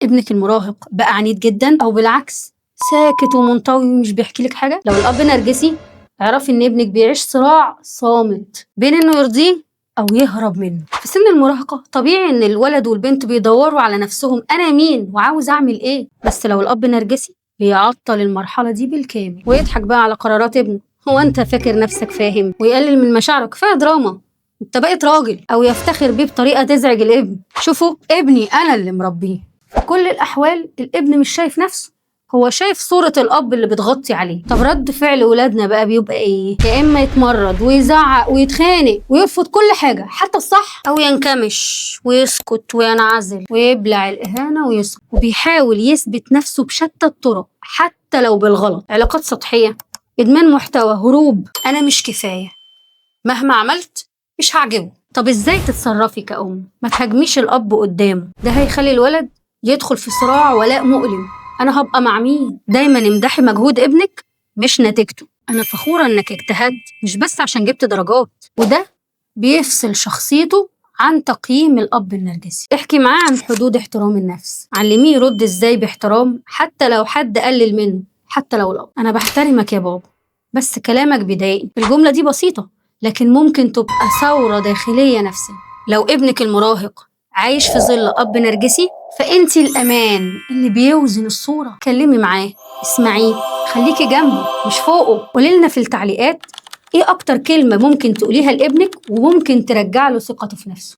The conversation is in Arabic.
ابنك المراهق بقى عنيد جدا أو بالعكس ساكت ومنطوي ومش بيحكي لك حاجة، لو الأب نرجسي اعرفي إن ابنك بيعيش صراع صامت بين إنه يرضيه أو يهرب منه. في سن المراهقة طبيعي إن الولد والبنت بيدوروا على نفسهم، أنا مين وعاوز أعمل إيه. بس لو الأب نرجسي بيعطل المرحلة دي بالكامل ويضحك بقى على قرارات ابنه. هو أنت فاكر نفسك فاهم؟ ويقلل من مشاعرك، كفاية دراما، أنت بقيت راجل. أو يفتخر بيه بطريقة تزعج الابن. شوفوا ابني أنا اللي مربيه. في كل الأحوال الابن مش شايف نفسه، هو شايف صورة الأب اللي بتغطي عليه. طب رد فعل ولادنا بقى بيبقى إيه؟ يا إما يتمرد ويزعق ويتخانق ويرفض كل حاجة حتى الصح، أو ينكمش ويسكت وينعزل ويبلع الإهانة ويسكت، وبيحاول يثبت نفسه بشتى الطرق حتى لو بالغلط. علاقات سطحية، إدمان محتوى، هروب، أنا مش كفاية، مهما عملت مش هعجبه. طب إزاي تتصرفي كأم؟ ما تهاجميش الأب قدامه، ده هيخلي الولد يدخل في صراع ولاء مؤلم. أنا هبقى مع مين؟ دايما امدحي مجهود ابنك مش نتيجته. أنا فخورة إنك اجتهدت مش بس عشان جبت درجات، وده بيفصل شخصيته عن تقييم الأب النرجسي. احكي معاه عن حدود احترام النفس، علميه يرد إزاي باحترام حتى لو حد قلل منه. حتى لو الأب أنا بحترمك يا بابا بس كلامك بيضايقني، الجملة دي بسيطة لكن ممكن تبقى ثورة داخلية نفسية. لو ابنك المراهق عايش في ظل أب نرجسي فأنتي الأمان اللي بيوزن الصورة. كلمي معاه، اسمعيه، خليكي جنبه مش فوقه. قوليلنا في التعليقات إيه أكتر كلمة ممكن تقوليها لابنك وممكن ترجع له ثقته في نفسه.